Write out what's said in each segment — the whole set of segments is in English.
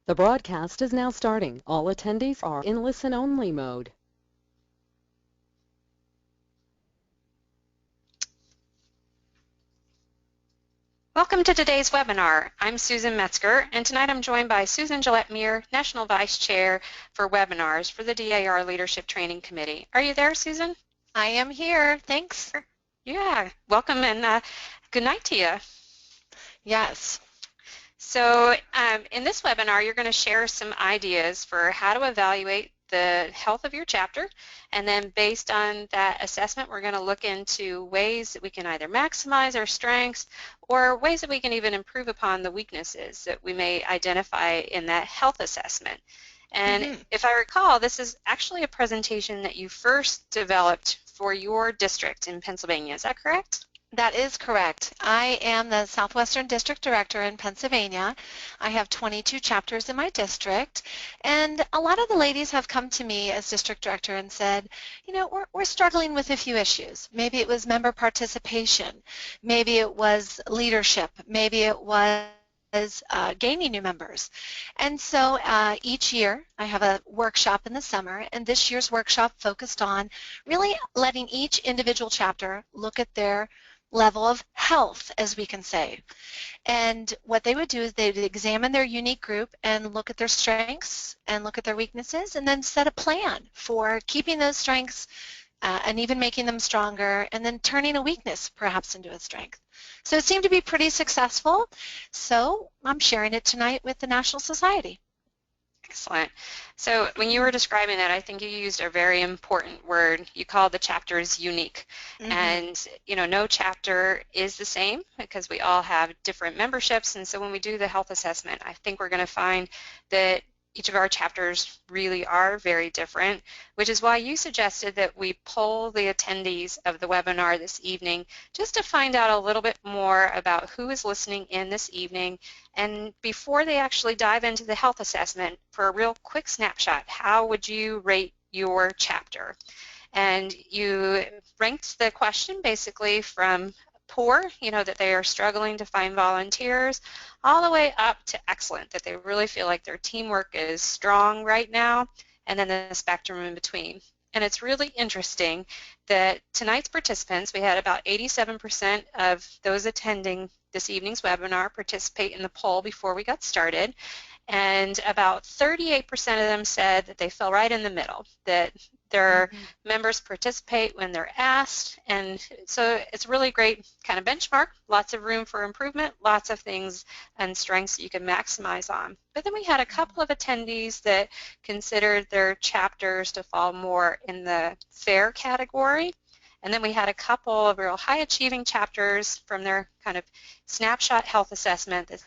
The broadcast is now starting. All attendees are in listen-only mode. Welcome to today's webinar. I'm Susan Metzger, and tonight I'm joined by Susan Gillette-Meir, National Vice Chair for Webinars for the DAR Leadership Training Committee. Are you there, Susan? I am here. Thanks. Yeah, welcome and good night to you. Yes. So in this webinar, you're going to share some ideas for how to evaluate the health of your chapter, and then based on that assessment, we're going to look into ways that we can either maximize our strengths or ways that we can even improve upon the weaknesses that we may identify in that health assessment. And if I recall, this is actually a presentation that you first developed for your district in Pennsylvania. Is that correct? That is correct. I am the Southwestern District Director in Pennsylvania. I have 22 chapters in my district, and a lot of the ladies have come to me as District Director and said, you know, we're struggling with a few issues. Maybe it was member participation, maybe it was leadership, maybe it was gaining new members. And so each year I have a workshop in the summer, and this year's workshop focused on really letting each individual chapter look at their level of health, as we can say. And what they would do is they would examine their unique group and look at their strengths and look at their weaknesses, and then set a plan for keeping those strengths and even making them stronger, and then turning a weakness perhaps into a strength. So it seemed to be pretty successful, so I'm sharing it tonight with the National Society. Excellent. So when you were describing that, I think you used a very important word. You called the chapters unique. And, you know, no chapter is the same because we all have different memberships. And so when we do the health assessment, I think we're going to find that each of our chapters really are very different, which is why you suggested that we poll the attendees of the webinar this evening just to find out a little bit more about who is listening in this evening, and before they actually dive into the health assessment, for a real quick snapshot, how would you rate your chapter? And you ranked the question basically from poor, you know, that they are struggling to find volunteers, all the way up to excellent, that they really feel like their teamwork is strong right now, and then the spectrum in between. And it's really interesting that tonight's participants, we had about 87% of those attending this evening's webinar participate in the poll before we got started, and about 38% of them said that they fell right in the middle, that their members participate when they're asked, and so it's a really great kind of benchmark, lots of room for improvement, lots of things and strengths that you can maximize on. But then we had a couple of attendees that considered their chapters to fall more in the fair category, and then we had a couple of real high-achieving chapters from their kind of snapshot health assessment that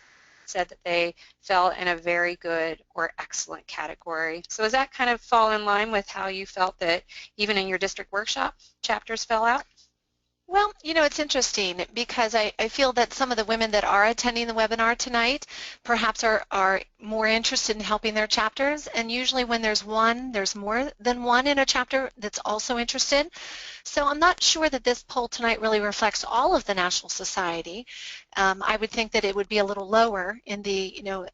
said that they fell in a very good or excellent category. So does that kind of fall in line with how you felt that even in your district workshop, chapters fell out? Well, you know, it's interesting because I feel that some of the women that are attending the webinar tonight perhaps are more interested in helping their chapters, and usually when there's more than one in a chapter that's also interested. So I'm not sure that this poll tonight really reflects all of the National Society. I would think that it would be a little lower in the, you know,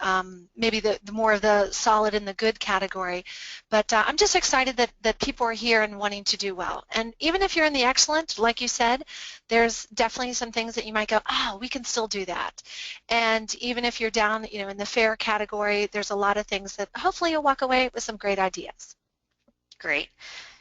maybe the more of the solid and the good category. But I'm just excited that people are here and wanting to do well. And even if you're in the excellent, like you said, there's definitely some things that you might go, oh, we can still do that. And even if you're down, you know, in the fair category, there's a lot of things that hopefully you'll walk away with some great ideas. Great.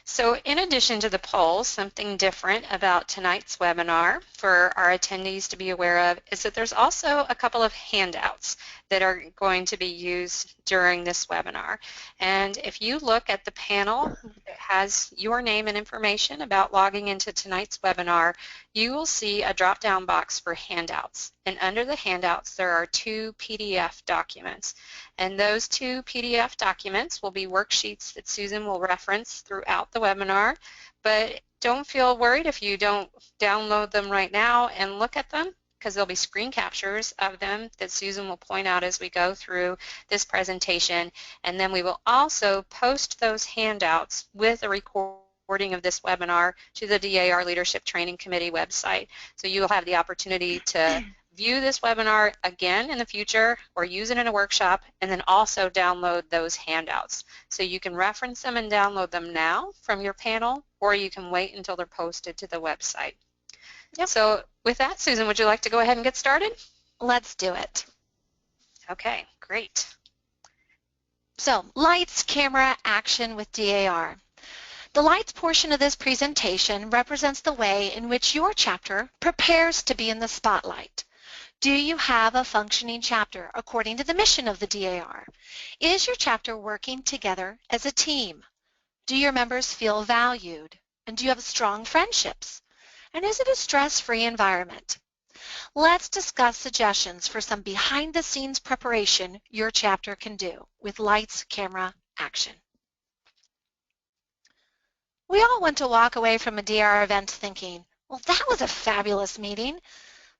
So in addition to the polls, something different about tonight's webinar for our attendees to be aware of is that there's also a couple of handouts that are going to be used during this webinar. And if you look at the panel that has your name and information about logging into tonight's webinar, you will see a drop-down box for handouts. And under the handouts, there are 2 PDF documents. And those 2 PDF documents will be worksheets that Susan will reference throughout the webinar. But don't feel worried if you don't download them right now and look at them, because there'll be screen captures of them that Susan will point out as we go through this presentation. And then we will also post those handouts with a recording of this webinar to the DAR Leadership Training Committee website. So you'll have the opportunity to view this webinar again in the future or use it in a workshop, and then also download those handouts. So you can reference them and download them now from your panel, or you can wait until they're posted to the website. Yep. So with that, Susan, would you like to go ahead and get started? Let's do it. Okay, great. So, lights, camera, action with DAR. The lights portion of this presentation represents the way in which your chapter prepares to be in the spotlight. Do you have a functioning chapter according to the mission of the DAR? Is your chapter working together as a team? Do your members feel valued? And do you have strong friendships? And is it a stress-free environment? Let's discuss suggestions for some behind-the-scenes preparation your chapter can do with lights, camera, action. We all want to walk away from a DAR event thinking, well, that was a fabulous meeting,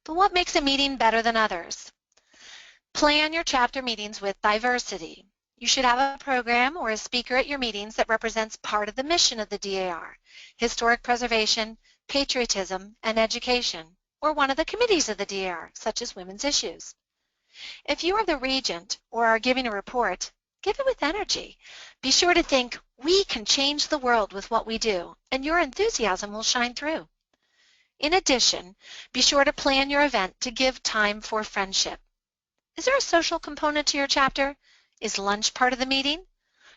but what makes a meeting better than others? Plan your chapter meetings with diversity. You should have a program or a speaker at your meetings that represents part of the mission of the DAR, historic preservation, patriotism, and education, or one of the committees of the DAR, such as women's issues. If you are the regent or are giving a report, give it with energy. Be sure to think, we can change the world with what we do, and your enthusiasm will shine through. In addition, be sure to plan your event to give time for friendship. Is there a social component to your chapter? Is lunch part of the meeting?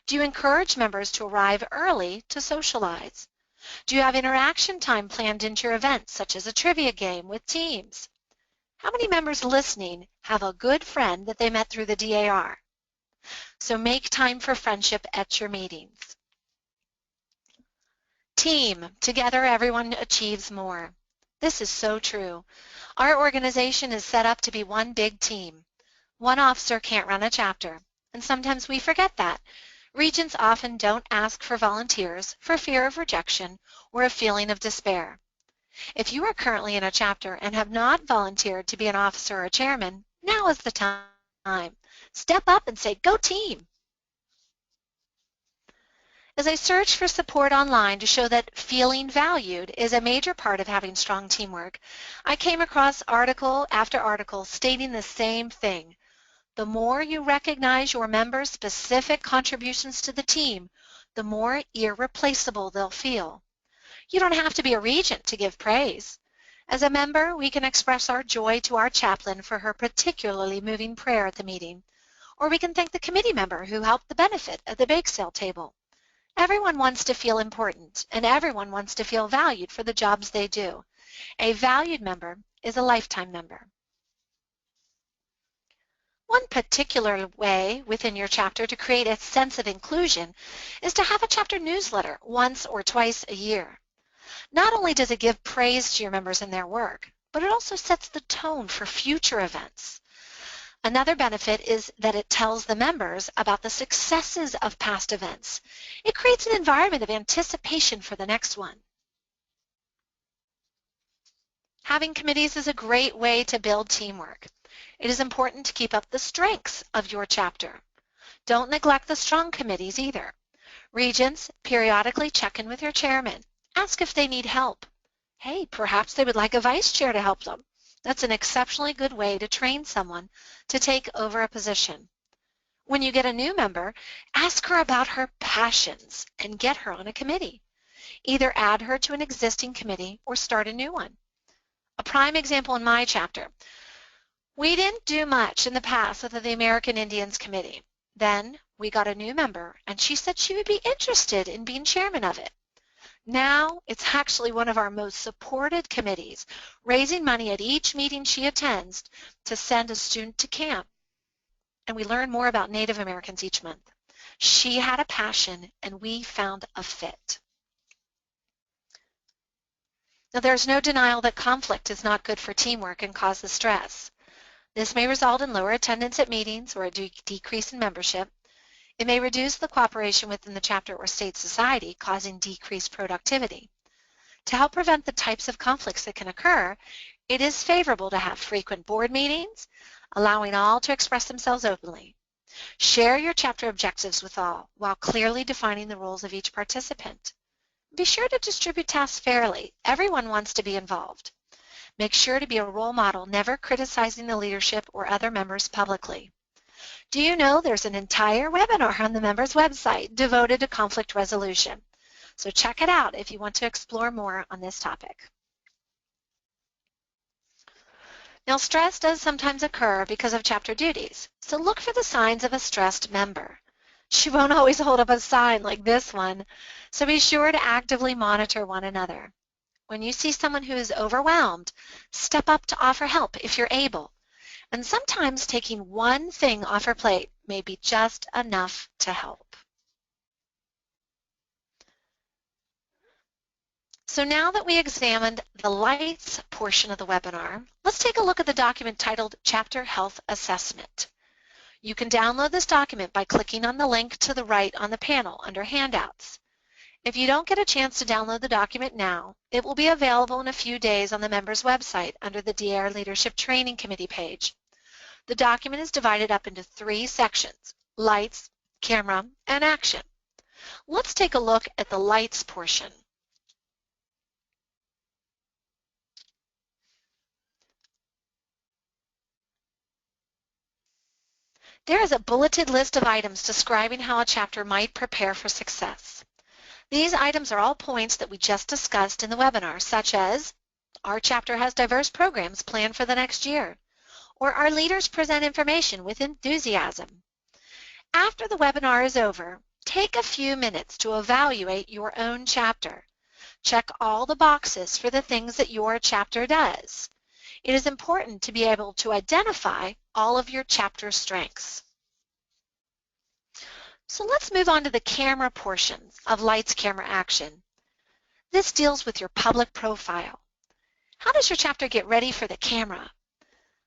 Do you encourage members to arrive early to socialize? Do you have interaction time planned into your event, such as a trivia game with teams? How many members listening have a good friend that they met through the DAR? So make time for friendship at your meetings. Team. Together, everyone achieves more. This is so true. Our organization is set up to be one big team. One officer can't run a chapter, and sometimes we forget that. Regents often don't ask for volunteers for fear of rejection or a feeling of despair. If you are currently in a chapter and have not volunteered to be an officer or chairman, now is the time. Step up and say, go team. As I searched for support online to show that feeling valued is a major part of having strong teamwork, I came across article after article stating the same thing. The more you recognize your members' specific contributions to the team, the more irreplaceable they'll feel. You don't have to be a regent to give praise. As a member, we can express our joy to our chaplain for her particularly moving prayer at the meeting, or we can thank the committee member who helped the benefit at the bake sale table. Everyone wants to feel important, and everyone wants to feel valued for the jobs they do. A valued member is a lifetime member. One particular way within your chapter to create a sense of inclusion is to have a chapter newsletter once or twice a year. Not only does it give praise to your members in their work, but it also sets the tone for future events. Another benefit is that it tells the members about the successes of past events. It creates an environment of anticipation for the next one. Having committees is a great way to build teamwork. It is important to keep up the strengths of your chapter. Don't neglect the strong committees either. Regents, periodically check in with your chairman. Ask if they need help. Hey, perhaps they would like a vice chair to help them. That's an exceptionally good way to train someone to take over a position. When you get a new member, ask her about her passions and get her on a committee. Either add her to an existing committee or start a new one. A prime example in my chapter. We didn't do much in the past with the American Indians Committee. Then we got a new member, and she said she would be interested in being chairman of it. Now it's actually one of our most supported committees, raising money at each meeting she attends to send a student to camp. And we learn more about Native Americans each month. She had a passion, and we found a fit. Now, there's no denial that conflict is not good for teamwork and causes stress. This may result in lower attendance at meetings or a decrease in membership. It may reduce the cooperation within the chapter or state society, causing decreased productivity. To help prevent the types of conflicts that can occur, it is favorable to have frequent board meetings, allowing all to express themselves openly. Share your chapter objectives with all, while clearly defining the roles of each participant. Be sure to distribute tasks fairly. Everyone wants to be involved. Make sure to be a role model, never criticizing the leadership or other members publicly. Do you know there's an entire webinar on the members' website devoted to conflict resolution? So check it out if you want to explore more on this topic. Now, stress does sometimes occur because of chapter duties, so look for the signs of a stressed member. She won't always hold up a sign like this one, so be sure to actively monitor one another. When you see someone who is overwhelmed, step up to offer help if you're able. And sometimes taking one thing off her plate may be just enough to help. So now that we examined the lights portion of the webinar, let's take a look at the document titled Chapter Health Assessment. You can download this document by clicking on the link to the right on the panel under Handouts. If you don't get a chance to download the document now, it will be available in a few days on the members' website under the DAR Leadership Training Committee page. The document is divided up into 3 sections: lights, camera, and action. Let's take a look at the lights portion. There is a bulleted list of items describing how a chapter might prepare for success. These items are all points that we just discussed in the webinar, such as our chapter has diverse programs planned for the next year, or our leaders present information with enthusiasm. After the webinar is over, take a few minutes to evaluate your own chapter. Check all the boxes for the things that your chapter does. It is important to be able to identify all of your chapter strengths. So let's move on to the camera portion of Lights, Camera, Action. This deals with your public profile. How does your chapter get ready for the camera?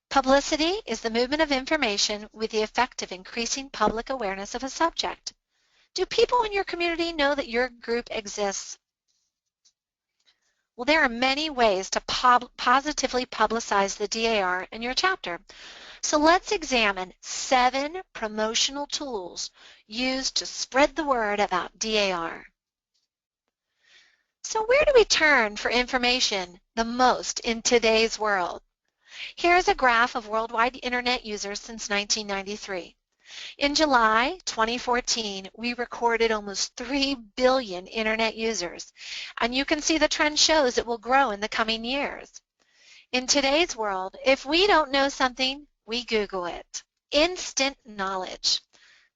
Publicity is the movement of information with the effect of increasing public awareness of a subject. Do people in your community know that your group exists? Well, there are many ways to positively publicize the DAR in your chapter. So let's examine 7 promotional tools used to spread the word about DAR. So where do we turn for information the most in today's world? Here's a graph of worldwide Internet users since 1993. In July 2014, we recorded almost 3 billion Internet users, and you can see the trend shows it will grow in the coming years. In today's world, if we don't know something, we Google it. Instant knowledge.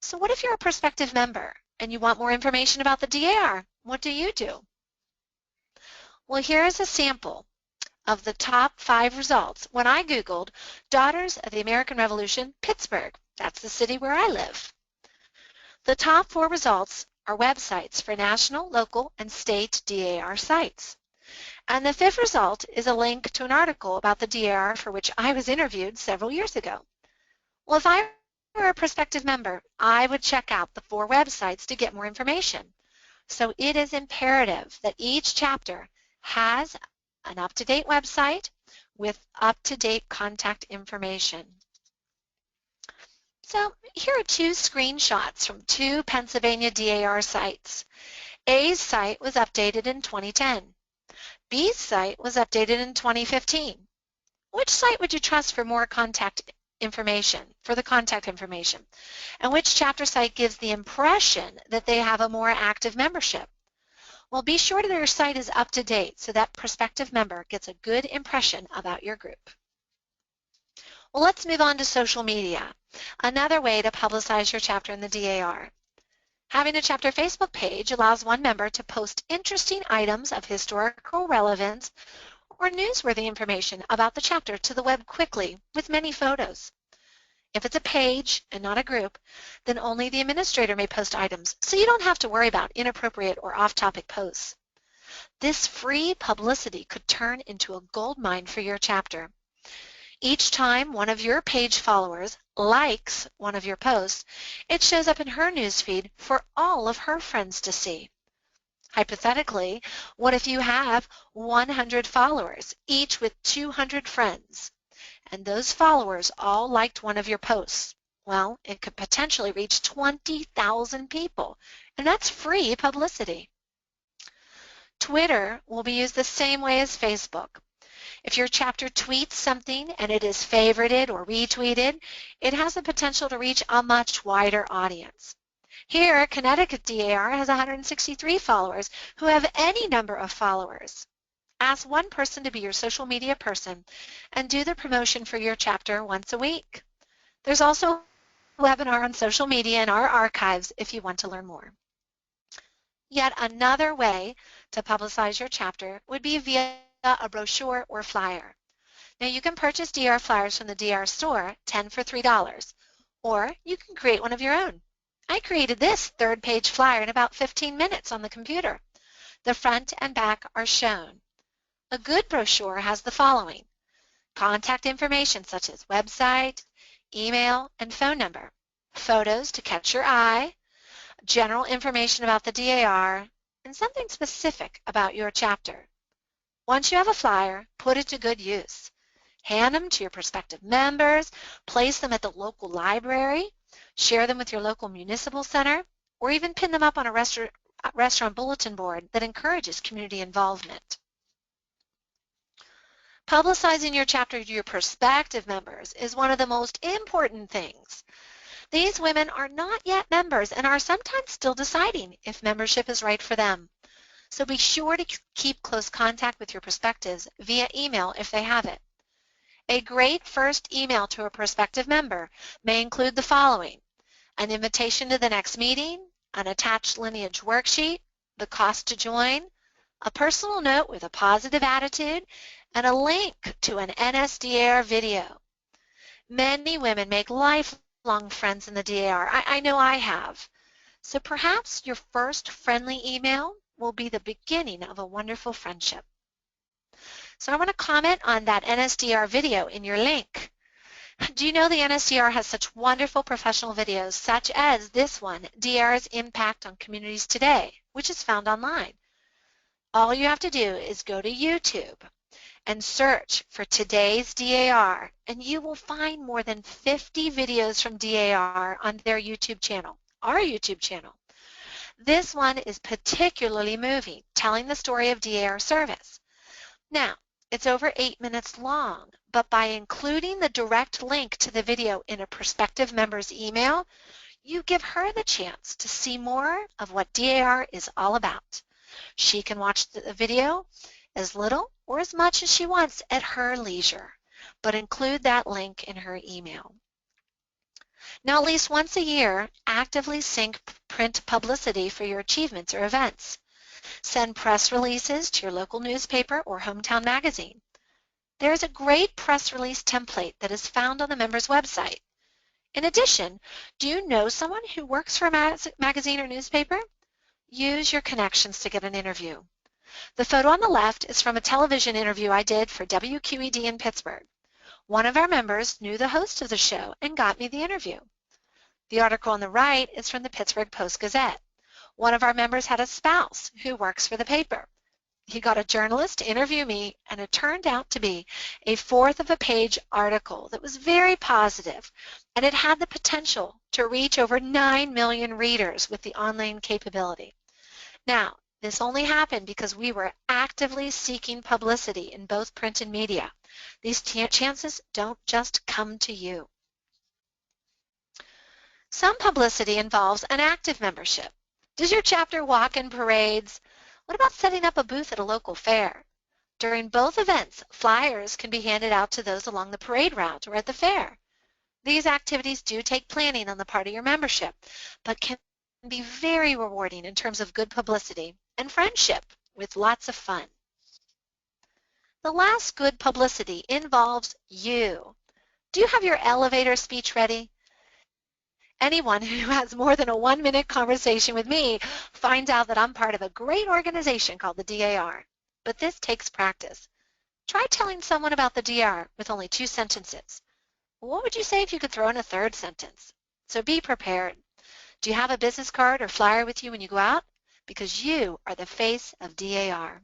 So what if you're a prospective member and you want more information about the DAR? What do you do? Well, here's a sample of the top 5 results when I Googled Daughters of the American Revolution, Pittsburgh. That's the city where I live. The top 4 results are websites for national, local, and state DAR sites. And the 5th result is a link to an article about the DAR for which I was interviewed several years ago. Well, if I were a prospective member, I would check out the 4 websites to get more information. So it is imperative that each chapter has an up-to-date website with up-to-date contact information. So here are 2 screenshots from 2 Pennsylvania DAR sites. A's site was updated in 2010. B's site was updated in 2015. Which site would you trust for more contact information, And which chapter site gives the impression that they have a more active membership? Well, be sure that your site is up to date so that prospective member gets a good impression about your group. Well, let's move on to social media, another way to publicize your chapter in the DAR. Having a chapter Facebook page allows one member to post interesting items of historical relevance or newsworthy information about the chapter to the web quickly with many photos. If it's a page and not a group, then only the administrator may post items, so you don't have to worry about inappropriate or off-topic posts. This free publicity could turn into a goldmine for your chapter. Each time one of your page followers likes one of your posts, it shows up in her newsfeed for all of her friends to see. Hypothetically, what if you have 100 followers, each with 200 friends, and those followers all liked one of your posts? Well, it could potentially reach 20,000 people, and that's free publicity. Twitter will be used the same way as Facebook. If your chapter tweets something and it is favorited or retweeted, it has the potential to reach a much wider audience. Here, Connecticut DAR has 163 followers who have any number of followers. Ask one person to be your social media person and do the promotion for your chapter once a week. There's also a webinar on social media in our archives if you want to learn more. Yet another way to publicize your chapter would be via a brochure or flyer. Now you can purchase DR flyers from the DR store, 10 for $3, or you can create one of your own. I created this third-page flyer in about 15 minutes on the computer. The front and back are shown. A good brochure has the following: contact information such as website, email, and phone number, photos to catch your eye, general information about the DAR, and something specific about your chapter. Once you have a flyer, put it to good use. Hand them to your prospective members, place them at the local library, share them with your local municipal center, or even pin them up on a restaurant bulletin board that encourages community involvement. Publicizing your chapter to your prospective members is one of the most important things. These women are not yet members and are sometimes still deciding if membership is right for them. So be sure to keep close contact with your prospectives via email if they have it. A great first email to a prospective member may include the following: an invitation to the next meeting, an attached lineage worksheet, the cost to join, a personal note with a positive attitude, and a link to an NSDAR video. Many women make lifelong friends in the DAR. I know I have. So perhaps your first friendly email will be the beginning of a wonderful friendship. So I want to comment on that NSDR video in your link. Do you know the NSDR has such wonderful professional videos such as this one, DAR's Impact on Communities Today, which is found online. All you have to do is go to YouTube and search for today's DAR, and you will find more than 50 videos from DAR on their YouTube channel, our YouTube channel. This one is particularly moving, telling the story of DAR service. Now, it's over 8 minutes long, but by including the direct link to the video in a prospective member's email, you give her the chance to see more of what DAR is all about. She can watch the video as little or as much as she wants at her leisure, but include that link in her email. Now, at least once a year, actively sync print publicity for your achievements or events. Send press releases to your local newspaper or hometown magazine. There's a great press release template that is found on the member's website. In addition, do you know someone who works for a magazine or newspaper? Use your connections to get an interview. The photo on the left is from a television interview I did for WQED in Pittsburgh. One of our members knew the host of the show and got me the interview. The article on the right is from the Pittsburgh Post-Gazette. One of our members had a spouse who works for the paper. He got a journalist to interview me, and it turned out to be a fourth of a page article that was very positive, and it had the potential to reach over 9 million readers with the online capability. Now, this only happened because we were actively seeking publicity in both print and media. These chances don't just come to you. Some publicity involves an active membership. Does your chapter walk in parades? What about setting up a booth at a local fair? During both events, flyers can be handed out to those along the parade route or at the fair. These activities do take planning on the part of your membership, but can be very rewarding in terms of good publicity and friendship with lots of fun. The last good publicity involves you. Do you have your elevator speech ready? Anyone who has more than a 1-minute conversation with me finds out that I'm part of a great organization called the DAR. But this takes practice. Try telling someone about the DAR with only 2 sentences. What would you say if you could throw in a third sentence? So be prepared. Do you have a business card or flyer with you when you go out? Because you are the face of DAR.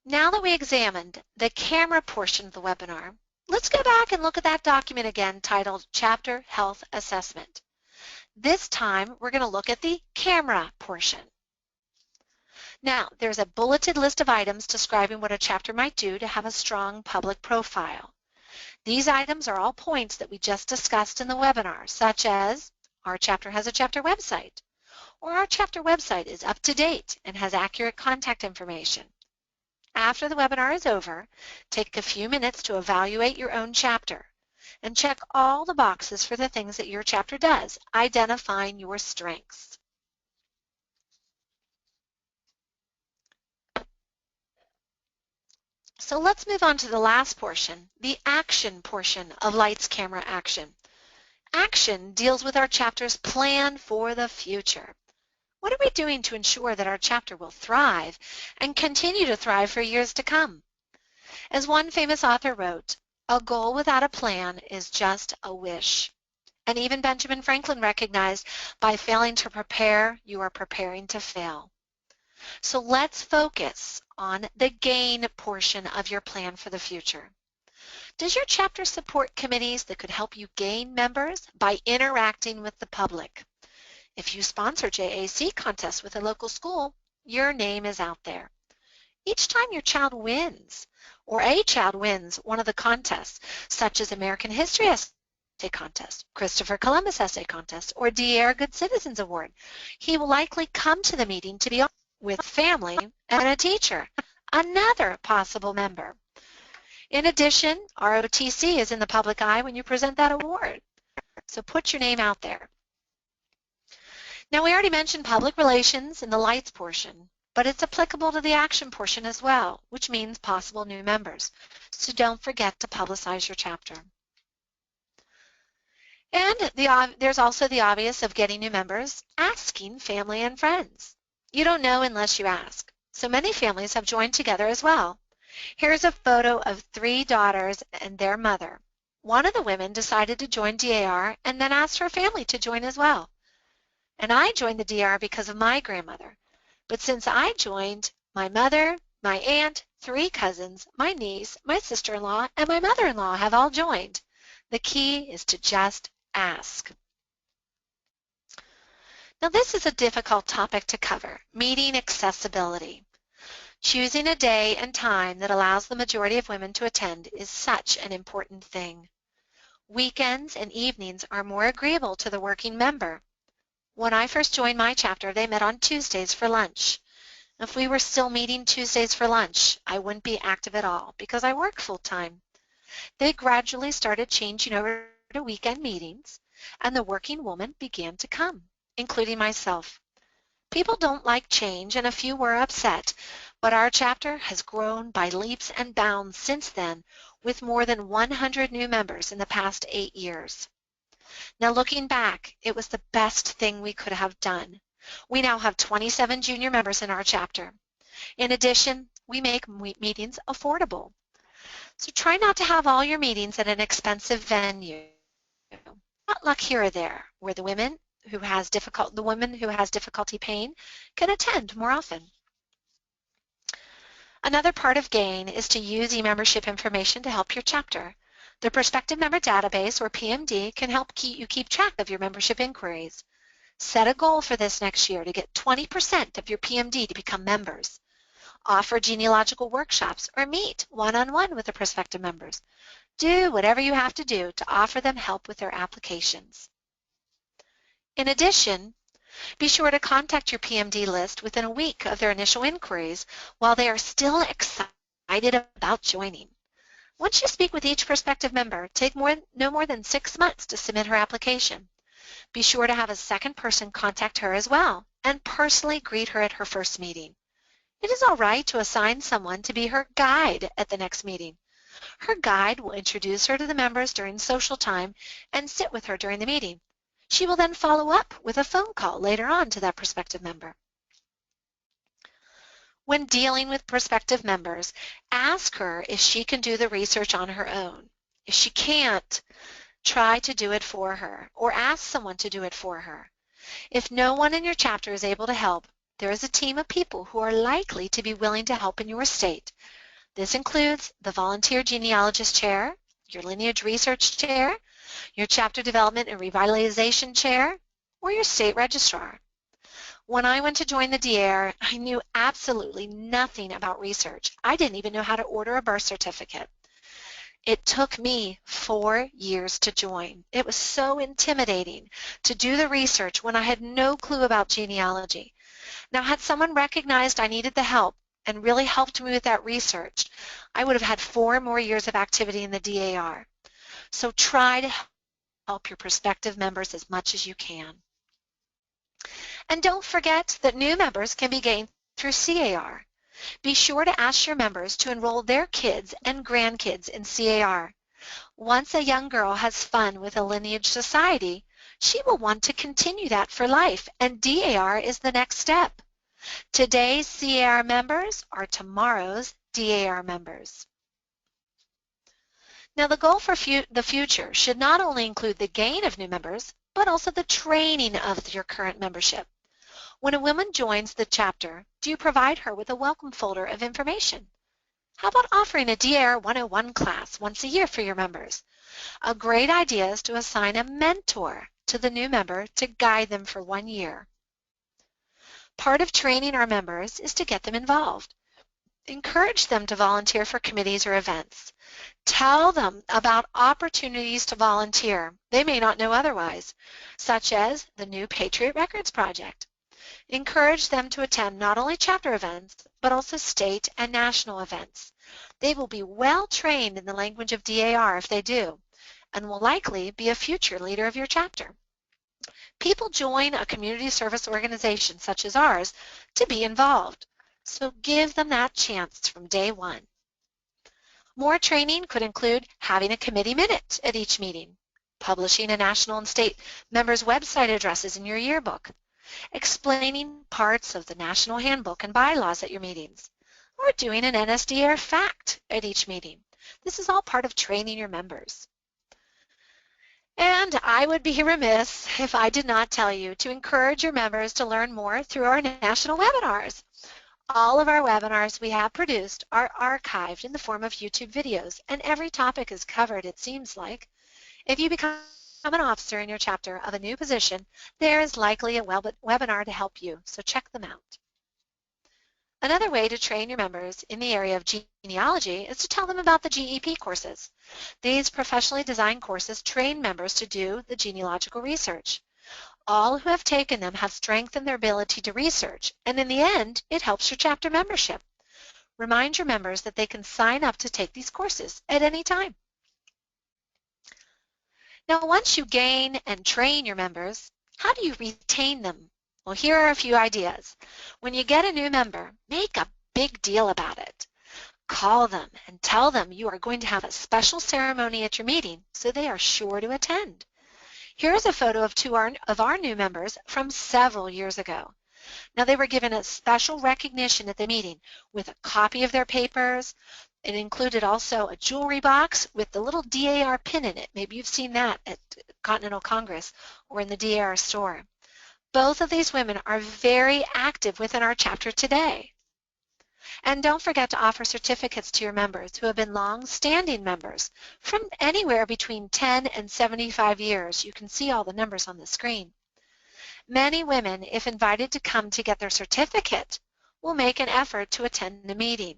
Now that we examined the camera portion of the webinar, let's go back and look at that document again titled Chapter Health Assessment. This time, we're going to look at the camera portion. Now, there's a bulleted list of items describing what a chapter might do to have a strong public profile. These items are all points that we just discussed in the webinar, such as our chapter has a chapter website, or our chapter website is up to date and has accurate contact information. After the webinar is over, take a few minutes to evaluate your own chapter and check all the boxes for the things that your chapter does, identifying your strengths. So let's move on to the last portion, the action portion of Lights, Camera, Action. Action deals with our chapter's plan for the future. What are we doing to ensure that our chapter will thrive and continue to thrive for years to come? As one famous author wrote, "A goal without a plan is just a wish." And even Benjamin Franklin recognized, by failing to prepare, you are preparing to fail. So let's focus on the gain portion of your plan for the future. Does your chapter support committees that could help you gain members by interacting with the public? If you sponsor JAC contests with a local school, your name is out there. Each time your child wins, or a child wins one of the contests, such as American History Essay Contest, Christopher Columbus Essay Contest, or DAR Good Citizens Award, he will likely come to the meeting to be on with a family and a teacher, another possible member. In addition, ROTC is in the public eye when you present that award. So put your name out there. Now, we already mentioned public relations in the lights portion, but it's applicable to the action portion as well, which means possible new members. So don't forget to publicize your chapter. And there's also the obvious of getting new members, asking family and friends. You don't know unless you ask. So many families have joined together as well. Here's a photo of 3 daughters and their mother. One of the women decided to join DAR and then asked her family to join as well. And I joined the DAR because of my grandmother. But since I joined, my mother, my aunt, 3 cousins, my niece, my sister-in-law, and my mother-in-law have all joined. The key is to just ask. Now, this is a difficult topic to cover, meeting accessibility. Choosing a day and time that allows the majority of women to attend is such an important thing. Weekends and evenings are more agreeable to the working member. When I first joined my chapter, they met on Tuesdays for lunch. If we were still meeting Tuesdays for lunch, I wouldn't be active at all because I work full-time. They gradually started changing over to weekend meetings, and the working woman began to come, including myself. People don't like change, and a few were upset, but our chapter has grown by leaps and bounds since then, with more than 100 new members in the past 8 years. Now, looking back, it was the best thing we could have done. We now have 27 junior members in our chapter. In addition, we make meetings affordable. So try not to have all your meetings at an expensive venue. Not luck here or there, where the woman who has difficulty paying can attend more often. Another part of GAIN is to use e-membership information to help your chapter. The Prospective Member Database, or PMD, can help you keep track of your membership inquiries. Set a goal for this next year to get 20% of your PMD to become members. Offer genealogical workshops or meet one-on-one with the prospective members. Do whatever you have to do to offer them help with their applications. In addition, be sure to contact your PMD list within a week of their initial inquiries while they are still excited about joining. Once you speak with each prospective member, take no more than 6 months to submit her application. Be sure to have a second person contact her as well and personally greet her at her first meeting. It is all right to assign someone to be her guide at the next meeting. Her guide will introduce her to the members during social time and sit with her during the meeting. She will then follow up with a phone call later on to that prospective member. When dealing with prospective members, ask her if she can do the research on her own. If she can't, try to do it for her or ask someone to do it for her. If no one in your chapter is able to help, there is a team of people who are likely to be willing to help in your state. This includes the Volunteer Genealogist Chair, your Lineage Research Chair, your Chapter Development and Revitalization Chair, or your State Registrar. When I went to join the DAR, I knew absolutely nothing about research. I didn't even know how to order a birth certificate. It took me 4 years to join. It was so intimidating to do the research when I had no clue about genealogy. Now, had someone recognized I needed the help and really helped me with that research, I would have had 4 more years of activity in the DAR. So try to help your prospective members as much as you can. And don't forget that new members can be gained through CAR. Be sure to ask your members to enroll their kids and grandkids in CAR. Once a young girl has fun with a lineage society, she will want to continue that for life, and DAR is the next step. Today's CAR members are tomorrow's DAR members. Now, the goal for the future should not only include the gain of new members, but also the training of your current membership. When a woman joins the chapter, do you provide her with a welcome folder of information? How about offering a DAR 101 class once a year for your members? A great idea is to assign a mentor to the new member to guide them for 1 year. Part of training our members is to get them involved. Encourage them to volunteer for committees or events. Tell them about opportunities to volunteer they may not know otherwise, such as the new Patriot Records Project. Encourage them to attend not only chapter events, but also state and national events. They will be well trained in the language of DAR if they do, and will likely be a future leader of your chapter. People join a community service organization such as ours to be involved, so give them that chance from day one. More training could include having a committee minute at each meeting, publishing a national and state members' website addresses in your yearbook, explaining parts of the national handbook and bylaws at your meetings, or doing an NSDR fact at each meeting. This is all part of training your members. And I would be remiss if I did not tell you to encourage your members to learn more through our national webinars. All of our webinars we have produced are archived in the form of YouTube videos, and every topic is covered, it seems like. If you become an officer in your chapter of a new position, there is likely a webinar to help you, so check them out. Another way to train your members in the area of genealogy is to tell them about the GEP courses. These professionally designed courses train members to do the genealogical research. All who have taken them have strengthened their ability to research, and in the end, it helps your chapter membership. Remind your members that they can sign up to take these courses at any time. Now, once you gain and train your members, how do you retain them? Well, here are a few ideas. When you get a new member, make a big deal about it. Call them and tell them you are going to have a special ceremony at your meeting, so they are sure to attend. Here is a photo of two of our new members from several years ago. Now, they were given a special recognition at the meeting with a copy of their papers. It included also a jewelry box with the little DAR pin in it. Maybe you've seen that at Continental Congress or in the DAR store. Both of these women are very active within our chapter today. And don't forget to offer certificates to your members who have been long-standing members from anywhere between 10 and 75 years. You can see all the numbers on the screen. Many women, if invited to come to get their certificate, will make an effort to attend the meeting.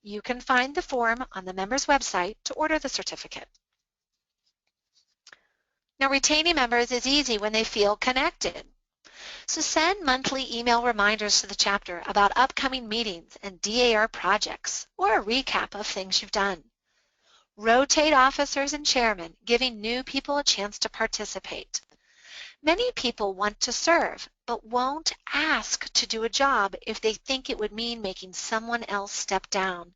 You can find the form on the member's website to order the certificate. Now, retaining members is easy when they feel connected. So send monthly email reminders to the chapter about upcoming meetings and DAR projects, or a recap of things you've done. Rotate officers and chairmen, giving new people a chance to participate. Many people want to serve, but won't ask to do a job if they think it would mean making someone else step down.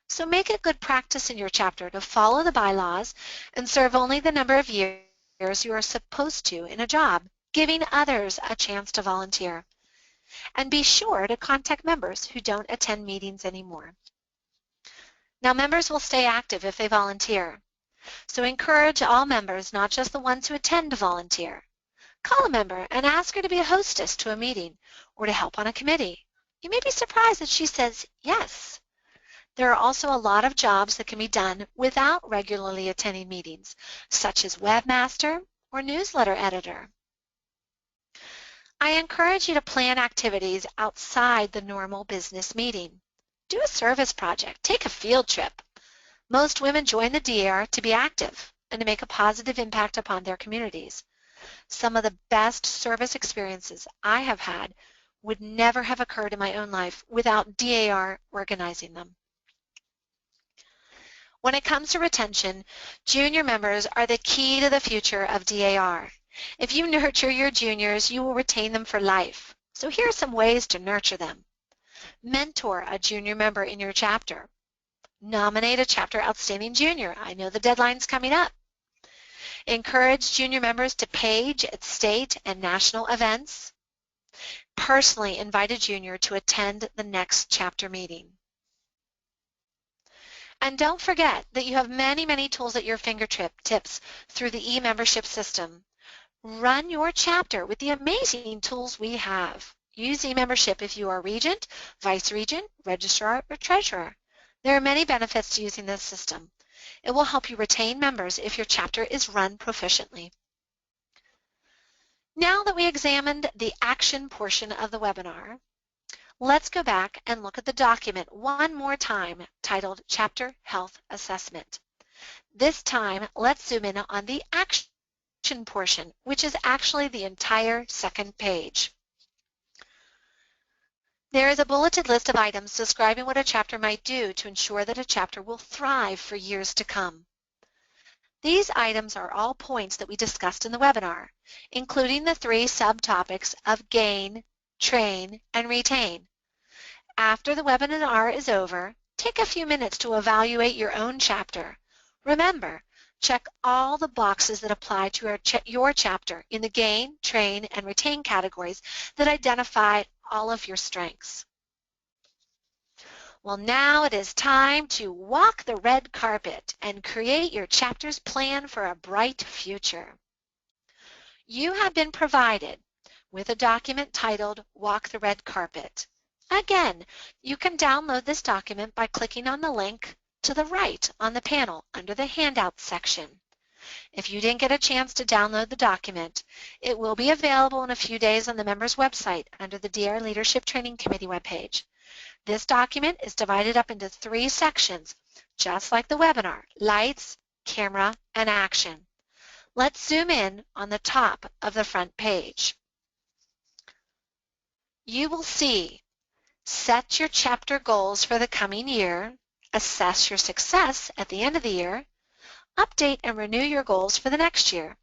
So make it good practice in your chapter to follow the bylaws and serve only the number of years you are supposed to in a job, giving others a chance to volunteer. And be sure to contact members who don't attend meetings anymore. Now, members will stay active if they volunteer. So encourage all members, not just the ones who attend, to volunteer. Call a member and ask her to be a hostess to a meeting or to help on a committee. You may be surprised that she says yes. There are also a lot of jobs that can be done without regularly attending meetings, such as webmaster or newsletter editor. I encourage you to plan activities outside the normal business meeting. Do a service project. Take a field trip. Most women join the DAR to be active and to make a positive impact upon their communities. Some of the best service experiences I have had would never have occurred in my own life without DAR organizing them. When it comes to retention, junior members are the key to the future of DAR. If you nurture your juniors, you will retain them for life. So here are some ways to nurture them. Mentor a junior member in your chapter. Nominate a chapter outstanding junior. I know the deadline's coming up. Encourage junior members to page at state and national events. Personally invite a junior to attend the next chapter meeting. And don't forget that you have many, many tools at your fingertips through the e-membership system. Run your chapter with the amazing tools we have. Use e-membership if you are regent, vice regent, registrar, or treasurer. There are many benefits to using this system. It will help you retain members if your chapter is run proficiently. Now that we examined the action portion of the webinar, let's go back and look at the document one more time titled Chapter Health Assessment. This time, let's zoom in on the action portion, which is actually the entire second page. There is a bulleted list of items describing what a chapter might do to ensure that a chapter will thrive for years to come. These items are all points that we discussed in the webinar, including the 3 subtopics of gain, train, and retain. After the webinar is over, take a few minutes to evaluate your own chapter. Remember, check all the boxes that apply to your chapter in the gain, train, and retain categories that identify all of your strengths. Well, now it is time to walk the red carpet and create your chapter's plan for a bright future. You have been provided with a document titled Walk the Red Carpet. Again, you can download this document by clicking on the link to the right on the panel under the Handouts section. If you didn't get a chance to download the document, it will be available in a few days on the members' website under the DAR Leadership Training Committee webpage. This document is divided up into 3 sections, just like the webinar: lights, camera, and action. Let's zoom in on the top of the front page. You will see set your chapter goals for the coming year, assess your success at the end of the year, update and renew your goals for the next year.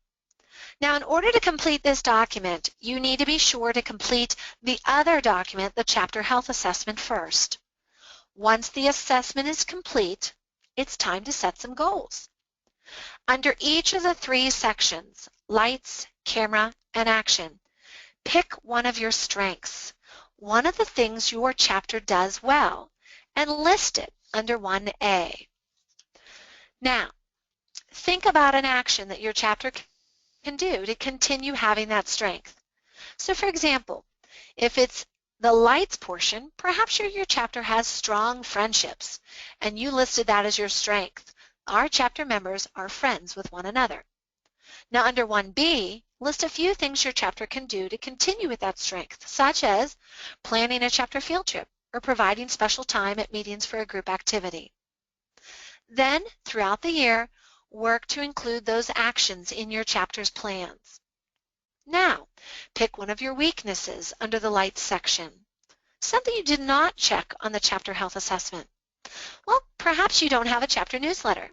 Now, in order to complete this document, you need to be sure to complete the other document, the Chapter Health Assessment, first. Once the assessment is complete, it's time to set some goals. Under each of the 3 sections, lights, camera, and action, pick one of your strengths, one of the things your chapter does well, and list it under 1A. Now, think about an action that your chapter can do to continue having that strength. So for example, if it's the lights portion, perhaps your chapter has strong friendships, and you listed that as your strength. Our chapter members are friends with one another. Now under 1B, list a few things your chapter can do to continue with that strength, such as planning a chapter field trip or providing special time at meetings for a group activity. Then, throughout the year, work to include those actions in your chapter's plans. Now, pick one of your weaknesses under the lights section, something you did not check on the chapter health assessment. Well, perhaps you don't have a chapter newsletter,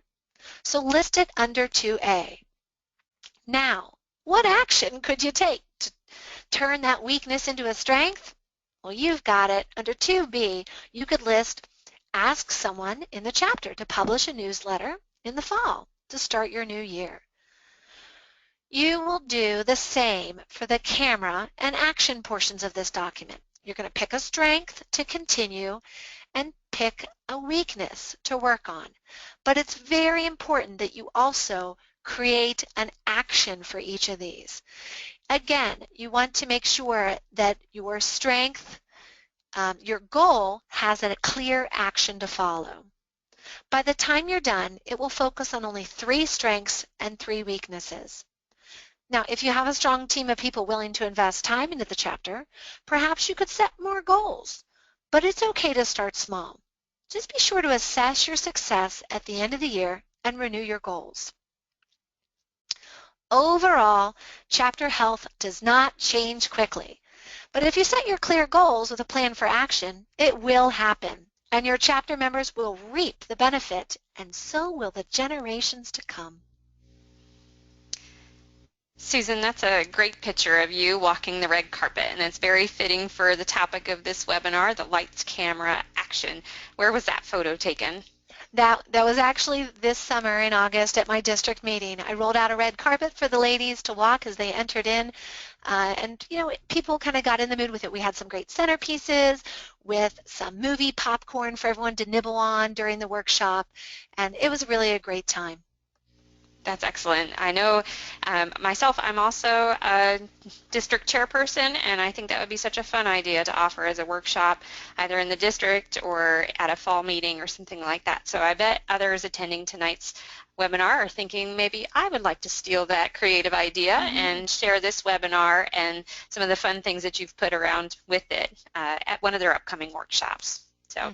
so list it under 2A. Now, what action could you take to turn that weakness into a strength? Well, you've got it. Under 2B, you could list ask someone in the chapter to publish a newsletter in the fall to start your new year. You will do the same for the camera and action portions of this document. You're going to pick a strength to continue and pick a weakness to work on. But it's very important that you also create an action for each of these. Again, you want to make sure that your strength, your goal has a clear action to follow. By the time you're done, it will focus on only 3 strengths and 3 weaknesses. Now, if you have a strong team of people willing to invest time into the chapter, perhaps you could set more goals. But it's okay to start small. Just be sure to assess your success at the end of the year and renew your goals. Overall, chapter health does not change quickly. But if you set your clear goals with a plan for action, it will happen. And your chapter members will reap the benefit, and so will the generations to come. Susan, that's a great picture of you walking the red carpet, and it's very fitting for the topic of this webinar, the lights, camera, action. Where was that photo taken? That was actually this summer in August at my district meeting. I rolled out a red carpet for the ladies to walk as they entered in, and people kind of got in the mood with it. We had some great centerpieces with some movie popcorn for everyone to nibble on during the workshop, and it was really a great time. That's excellent. I know myself, I'm also a district chairperson, and I think that would be such a fun idea to offer as a workshop, either in the district or at a fall meeting or something like that. So I bet others attending tonight's webinar are thinking maybe I would like to steal that creative idea and share this webinar and some of the fun things that you've put around with it at one of their upcoming workshops. So.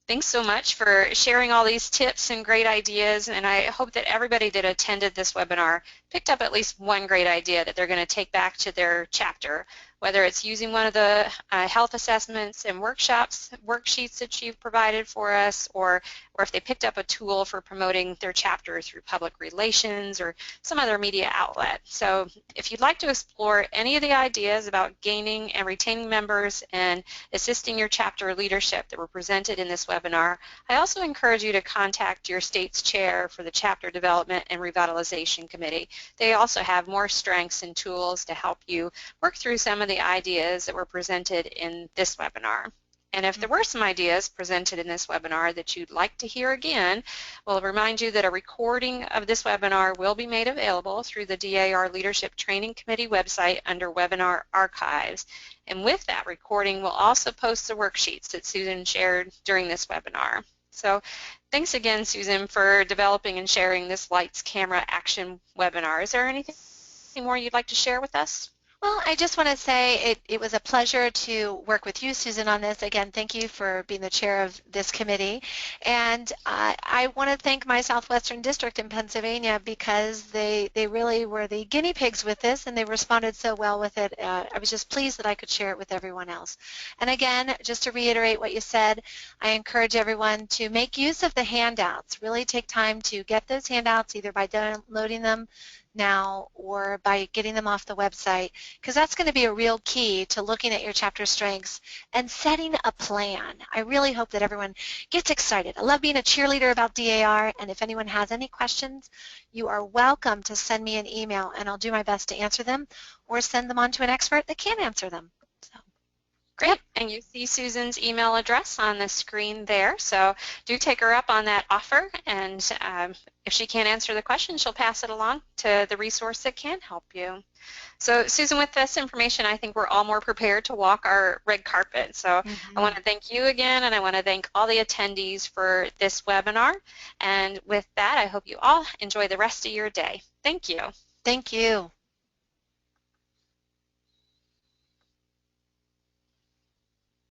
Thanks so much for sharing all these tips and great ideas, and I hope that everybody that attended this webinar picked up at least one great idea that they're going to take back to their chapter, whether it's using one of the health assessments and worksheets that you've provided for us, or if they picked up a tool for promoting their chapter through public relations or some other media outlet. So if you'd like to explore any of the ideas about gaining and retaining members and assisting your chapter leadership that were presented in this webinar, I also encourage you to contact your state's chair for the Chapter Development and Revitalization Committee. They also have more strengths and tools to help you work through some of the ideas that were presented in this webinar. And if there were some ideas presented in this webinar that you'd like to hear again, we'll remind you that a recording of this webinar will be made available through the DAR Leadership Training Committee website under Webinar Archives. And with that recording, we'll also post the worksheets that Susan shared during this webinar. So thanks again, Susan, for developing and sharing this Lights, Camera, Action webinar. Is there anything more you'd like to share with us? Well, I just want to say it was a pleasure to work with you, Susan, on this. Again, thank you for being the chair of this committee. And I want to thank my Southwestern District in Pennsylvania because they really were the guinea pigs with this, and they responded so well with it. I was just pleased that I could share it with everyone else. And again, just to reiterate what you said, I encourage everyone to make use of the handouts. Really take time to get those handouts either by downloading them now or by getting them off the website, because that's going to be a real key to looking at your chapter strengths and setting a plan. I really hope that everyone gets excited. I love being a cheerleader about DAR, and if anyone has any questions, you are welcome to send me an email, and I'll do my best to answer them or send them on to an expert that can answer them. Great, yep. And you see Susan's email address on the screen there, so do take her up on that offer, and if she can't answer the question, she'll pass it along to the resource that can help you. So Susan, with this information, I think we're all more prepared to walk our red carpet. So I want to thank you again, and I want to thank all the attendees for this webinar. And with that, I hope you all enjoy the rest of your day. Thank you. Thank you.